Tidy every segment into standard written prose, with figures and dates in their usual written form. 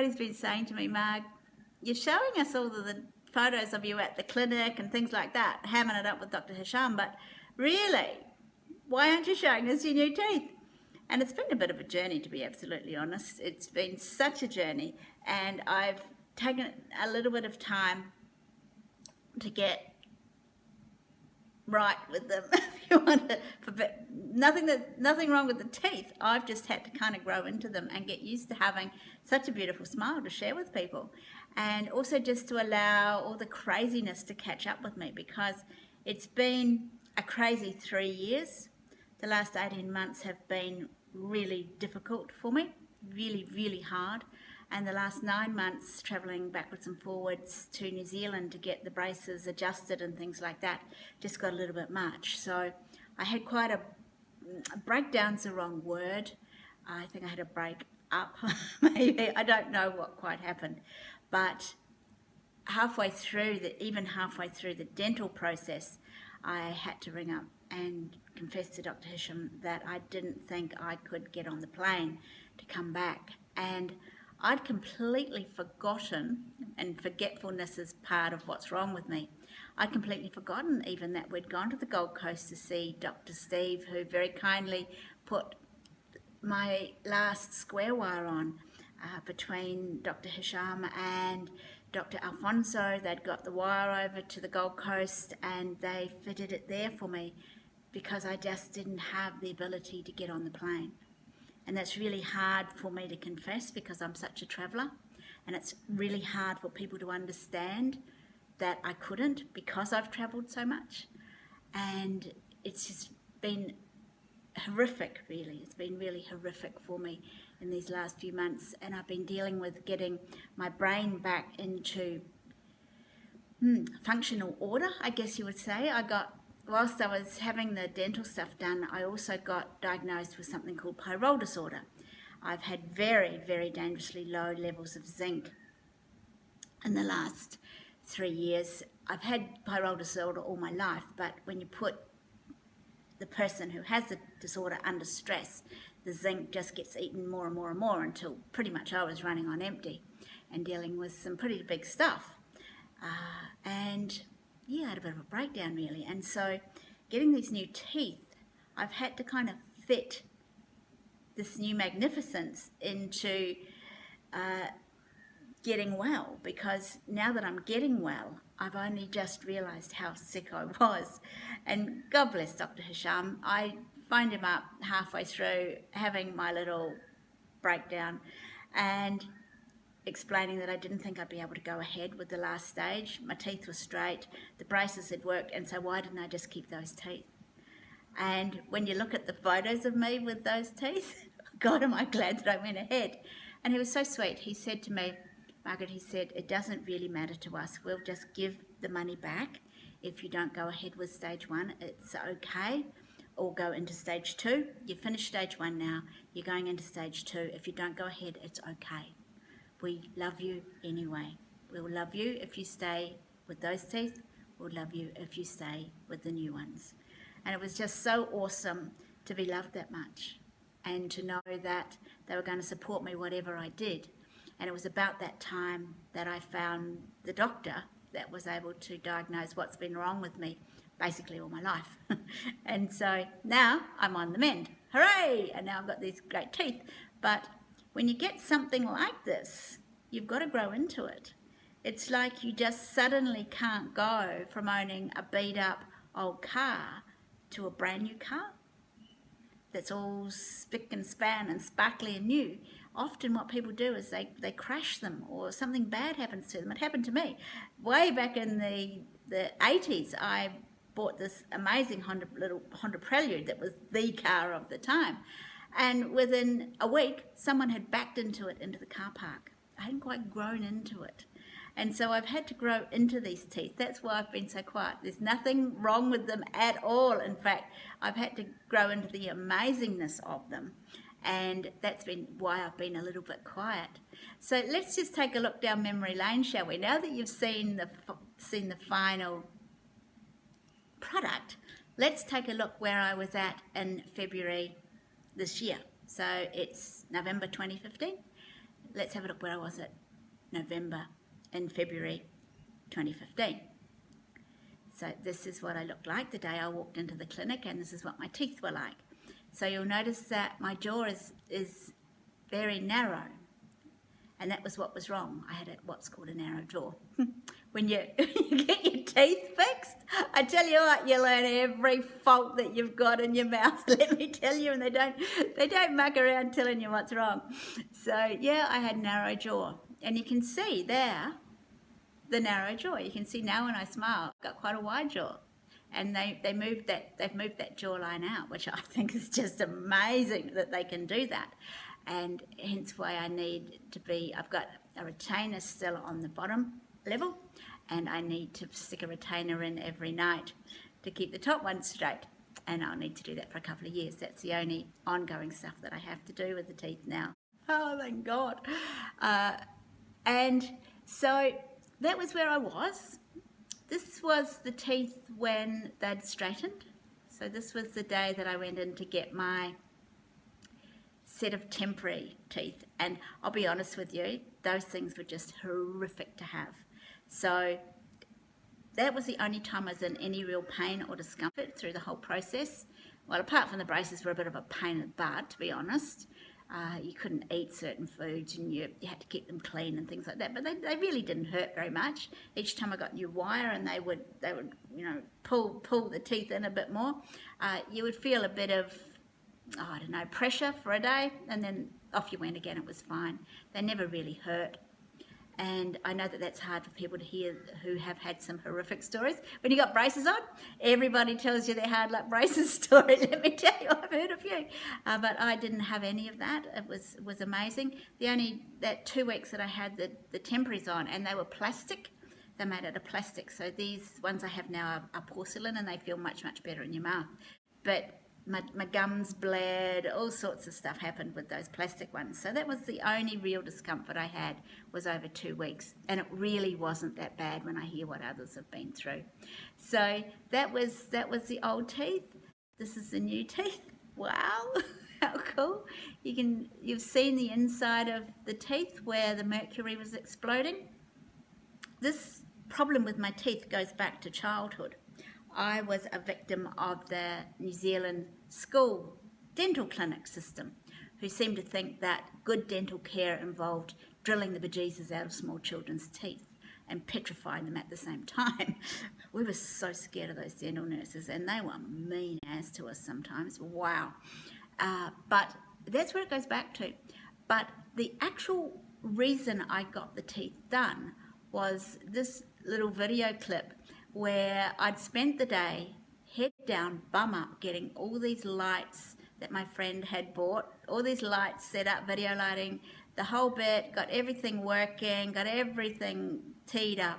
everybody's been saying to me, Marg, you're showing us all the photos of you at the clinic and things like that, hamming it up with Dr. Hisham, but really, why aren't you showing us your new teeth? And it's been a bit of a journey, to be absolutely honest. It's been such a journey, and I've taken a little bit of time to get right with them. If you want to, nothing wrong with the teeth. I've just had to kind of grow into them and get used to having such a beautiful smile to share with people, and also just to allow all the craziness to catch up with me, because it's been a crazy 3 years. The last 18 months have been really difficult for me, really hard. And the last 9 months travelling backwards and forwards to New Zealand to get the braces adjusted and things like that just got a little bit much. So I had quite a breakdown's the wrong word. I think I had a break up, maybe. I don't know what quite happened. But even halfway through the dental process, I had to ring up and confess to Dr. Hisham that I didn't think I could get on the plane to come back. And I'd completely forgotten, and forgetfulness is part of what's wrong with me, I'd completely forgotten even that we'd gone to the Gold Coast to see Dr. Steve, who very kindly put my last square wire on between Dr. Hisham and Dr. Alfonso. They'd got the wire over to the Gold Coast and they fitted it there for me because I just didn't have the ability to get on the plane. And that's really hard for me to confess because I'm such a traveller, and it's really hard for people to understand that I couldn't because I've travelled so much. And it's just been horrific, really. It's been really horrific for me in these last few months, and I've been dealing with getting my brain back into functional order, I guess you would say. Whilst I was having the dental stuff done, I also got diagnosed with something called pyrrole disorder. I've had very, very dangerously low levels of zinc in the last 3 years. I've had pyrrole disorder all my life, but when you put the person who has the disorder under stress, the zinc just gets eaten more and more and more until pretty much I was running on empty and dealing with some pretty big stuff. I had a bit of a breakdown, really. And so getting these new teeth, I've had to kind of fit this new magnificence into getting well, because now that I'm getting well, I've only just realised how sick I was. And God bless Dr. Hisham. I phoned him up halfway through having my little breakdown and explaining that I didn't think I'd be able to go ahead with the last stage. My teeth were straight, the braces had worked, and so why didn't I just keep those teeth? And when you look at the photos of me with those teeth, God, am I glad that I went ahead. And he was so sweet. He said to me, Margaret, he said, it doesn't really matter to us. We'll just give the money back if you don't go ahead with stage 1. It's okay. Or go into stage 2. You finished stage 1 now. You're going into stage 2. If you don't go ahead, it's okay. We love you anyway. We'll love you if you stay with those teeth. We'll love you if you stay with the new ones. And it was just so awesome to be loved that much and to know that they were going to support me whatever I did. And it was about that time that I found the doctor that was able to diagnose what's been wrong with me basically all my life. And so now I'm on the mend. Hooray! And now I've got these great teeth. But when you get something like this, you've got to grow into it. It's like you just suddenly can't go from owning a beat-up old car to a brand new car that's all spick and span and sparkly and new. Often what people do is they crash them or something bad happens to them. It happened to me. Way back in the 80s, I bought this amazing little Honda Prelude that was the car of the time. And within a week, someone had backed into the car park. I hadn't quite grown into it. And so I've had to grow into these teeth. That's why I've been so quiet. There's nothing wrong with them at all. In fact, I've had to grow into the amazingness of them. And that's been why I've been a little bit quiet. So let's just take a look down memory lane, shall we? Now that you've seen the final product, let's take a look where I was at in February this year. So it's November 2015. let's have a look where I was at in February 2015. So this is what I looked like the day I walked into the clinic, and this is what my teeth were like. So you'll notice that my jaw is very narrow, and that was what was wrong. I had what's called a narrow jaw. When you get your teeth fixed, I tell you what, you learn every fault that you've got in your mouth, let me tell you, and they don't muck around telling you what's wrong. So yeah, I had narrow jaw, and you can see there the narrow jaw. You can see now when I smile, I've got quite a wide jaw. And they've moved that jawline out, which I think is just amazing that they can do that. And hence why I've got a retainer still on the bottom level, and I need to stick a retainer in every night to keep the top one straight. And I'll need to do that for a couple of years. That's the only ongoing stuff that I have to do with the teeth now. Oh, thank God. And so that was where I was. This was the teeth when they'd straightened. So this was the day that I went in to get my set of temporary teeth. And I'll be honest with you, those things were just horrific to have. So that was the only time I was in any real pain or discomfort through the whole process. Well, apart from the braces were a bit of a pain in the butt, to be honest. You couldn't eat certain foods, and you had to keep them clean and things like that. But they really didn't hurt very much. Each time I got new wire and they would pull the teeth in a bit more, you would feel a bit of, pressure for a day, and then off you went again. It was fine. They never really hurt. And I know that that's hard for people to hear who have had some horrific stories. When you got braces on, everybody tells you their hard luck braces story. Let me tell you, I've heard a few. But I didn't have any of that. It was amazing. That 2 weeks that I had the temporaries on, and they were plastic. They're made out of plastic. So these ones I have now are porcelain, and they feel much, much better in your mouth. But my gums bled, all sorts of stuff happened with those plastic ones. So that was the only real discomfort I had, was over 2 weeks. And it really wasn't that bad when I hear what others have been through. So that was the old teeth. This is the new teeth. Wow, how cool. You've seen the inside of the teeth where the mercury was exploding. This problem with my teeth goes back to childhood. I was a victim of the New Zealand school dental clinic system, who seemed to think that good dental care involved drilling the bejesus out of small children's teeth and petrifying them at the same time. We were so scared of those dental nurses, and they were mean as to us sometimes. Wow. But that's where it goes back to. But the actual reason I got the teeth done was this little video clip where I'd spent the day head down, bum up, getting all these lights that my friend had bought, all these lights set up, video lighting, the whole bit, got everything working, got everything teed up.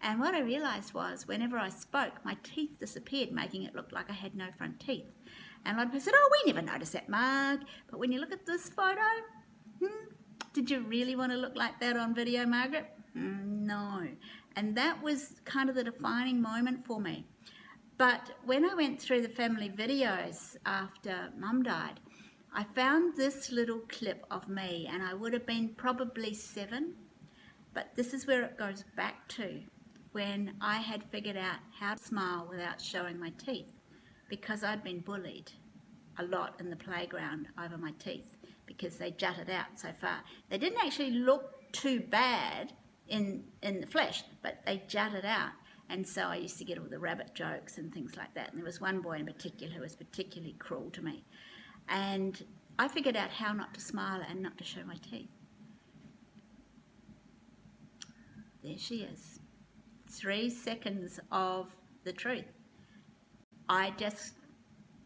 And what I realised was, whenever I spoke, my teeth disappeared, making it look like I had no front teeth. And a lot of people said, "Oh, we never noticed that, Marg." But when you look at this photo, did you really want to look like that on video, Margaret? No. And that was kind of the defining moment for me. But when I went through the family videos after Mum died, I found this little clip of me, and I would have been probably 7. But this is where it goes back to, when I had figured out how to smile without showing my teeth, because I'd been bullied a lot in the playground over my teeth because they jutted out so far. They didn't actually look too bad in the flesh, but they jutted out. And so I used to get all the rabbit jokes and things like that. And there was one boy in particular who was particularly cruel to me. And I figured out how not to smile and not to show my teeth. There she is. 3 seconds of the truth. I just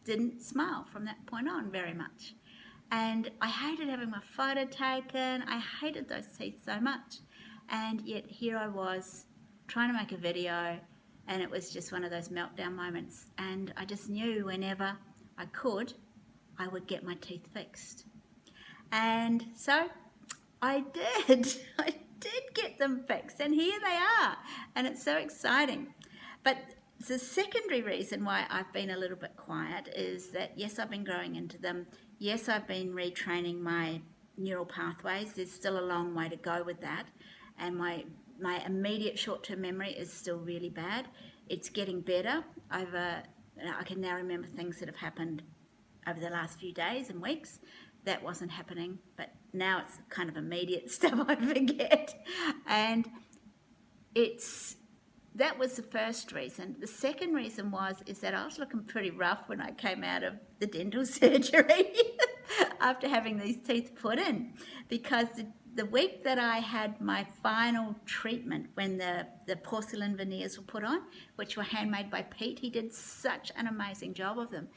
didn't smile from that point on very much. And I hated having my photo taken. I hated those teeth so much. And yet here I was trying to make a video, and it was just one of those meltdown moments. And I just knew whenever I could, I would get my teeth fixed. And so I did. I did get them fixed, and here they are. And it's so exciting. But the secondary reason why I've been a little bit quiet is that, yes, I've been growing into them. Yes, I've been retraining my neural pathways. There's still a long way to go with that. And my immediate short-term memory is still really bad. It's getting better. I can now remember things that have happened over the last few days and weeks. That wasn't happening, but now it's kind of immediate stuff I forget. And that was the first reason. The second reason is that I was looking pretty rough when I came out of the dental surgery after having these teeth put in, because the week that I had my final treatment, when the porcelain veneers were put on, which were handmade by Pete, he did such an amazing job of them.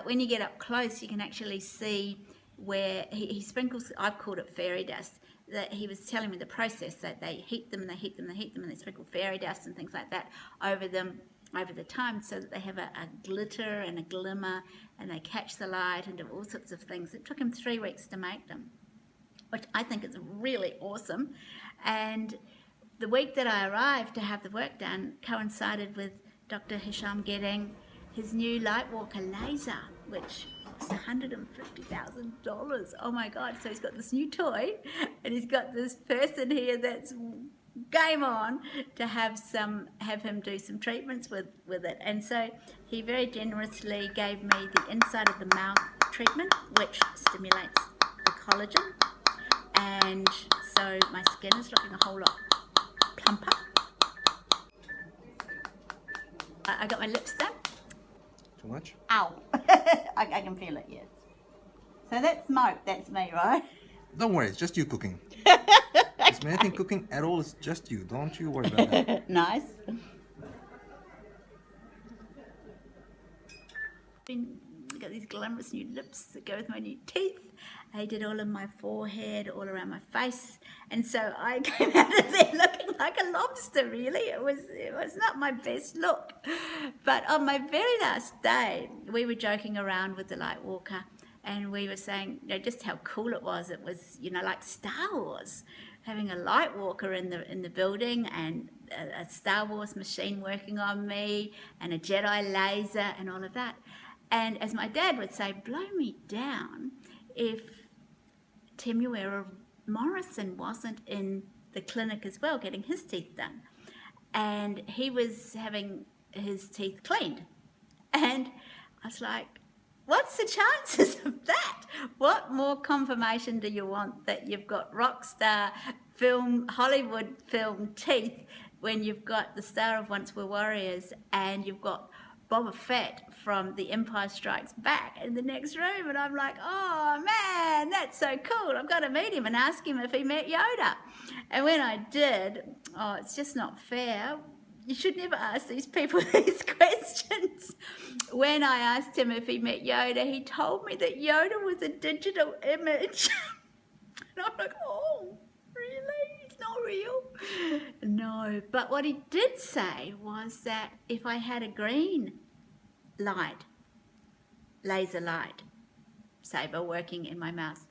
When you get up close, you can actually see where he sprinkles, I've called it fairy dust, that he was telling me the process, that they heat them, and they sprinkle fairy dust and things like that over them over the time, so that they have a glitter and a glimmer, and they catch the light and do all sorts of things. It took him 3 weeks to make them, which I think is really awesome. And the week that I arrived to have the work done coincided with Dr. Hisham getting his new Lightwalker laser, which was $150,000. Oh my God. So he's got this new toy, and he's got this person here that's game on to have him do some treatments with it. And so he very generously gave me the inside of the mouth treatment, which stimulates the collagen, and so my skin is looking a whole lot plumper. I got my lips done. Too much? Ow. I can feel it, yes. So that's smoke, that's me, right? Don't worry, it's just you cooking. Is anything cooking at all? It's just you. Don't you worry about that. Nice. Got these glamorous new lips that go with my new teeth. I did all of my forehead, all around my face, and so I came out of there looking like a lobster. Really, it was not my best look. But on my very last day, we were joking around with the Lightwalker, and we were saying, just how cool it was. It was, like Star Wars, having a Lightwalker in the building, and a Star Wars machine working on me, and a Jedi laser, and all of that. And as my dad would say, blow me down if Temuera Morrison wasn't in the clinic as well, getting his teeth done. And he was having his teeth cleaned. And I was like, what's the chances of that? What more confirmation do you want that you've got rock star Hollywood film teeth, when you've got the star of Once Were Warriors, and you've got Boba Fett from The Empire Strikes Back in the next room? And I'm like, oh man, that's so cool. I've got to meet him and ask him if he met Yoda. And when I did, it's just not fair. You should never ask these people these questions. When I asked him if he met Yoda, he told me that Yoda was a digital image. And I'm like, oh, really? It's not real? No, but what he did say was that if I had a green laser light saber working in my mouth,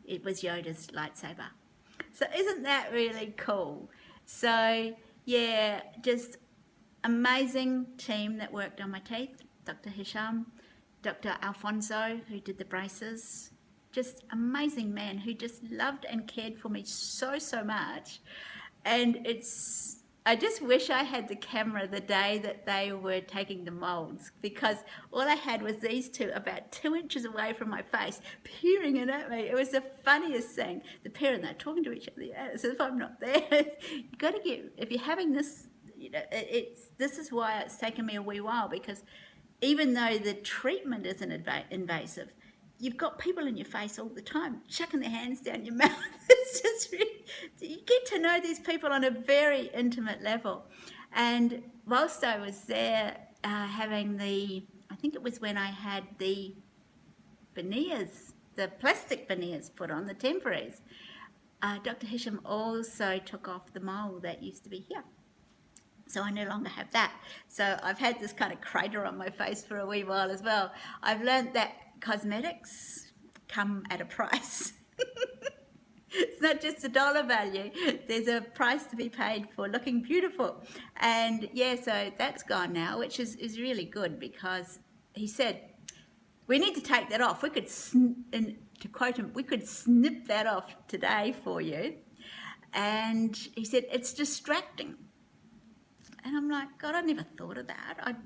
it was Yoda's lightsaber. So isn't that really cool? So yeah, just amazing team that worked on my teeth. Dr. Hisham, Dr. Alfonso, who did the braces, just amazing man who just loved and cared for me so much. And I just wish I had the camera the day that they were taking the molds, because all I had was these two about 2 inches away from my face, peering in at me. It was the funniest thing. The pair and they're talking to each other as if I'm not there. You got to if you're having this, this is why it's taken me a wee while, because even though the treatment isn't invasive, you've got people in your face all the time, chucking their hands down your mouth. It's just really, you get to know these people on a very intimate level. And whilst I was there having I think it was when I had the veneers, the plastic veneers put on, the temporaries, Dr. Hisham also took off the mole that used to be here. So I no longer have that. So I've had this kind of crater on my face for a wee while as well. I've learned that cosmetics come at a price. It's not just a dollar value. There's a price to be paid for looking beautiful. And yeah, so that's gone now, which is really good, because he said, we need to take that off. We could, to quote him, we could snip that off today for you. And he said, it's distracting. And I'm like, God, I never thought of that.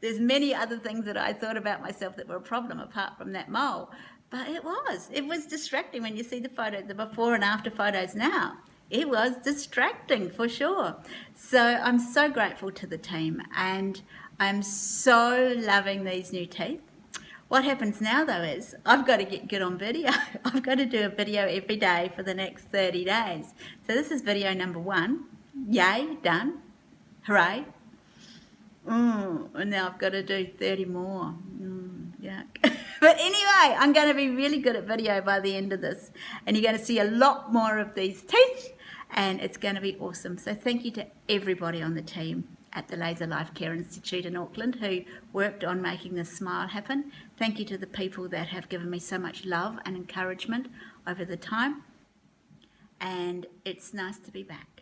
There's many other things that I thought about myself that were a problem apart from that mole. But it was distracting when you see the before and after photos now. It was distracting for sure. So I'm so grateful to the team, and I'm so loving these new teeth. What happens now though is I've got to get good on video. I've got to do a video every day for the next 30 days. So this is video number 1. Yay, done. Hooray. And now I've got to do 30 more. Yuck. But anyway, I'm going to be really good at video by the end of this. And you're going to see a lot more of these teeth. And it's going to be awesome. So thank you to everybody on the team at the Laser Life Care Institute in Auckland who worked on making this smile happen. Thank you to the people that have given me so much love and encouragement over the time. And it's nice to be back.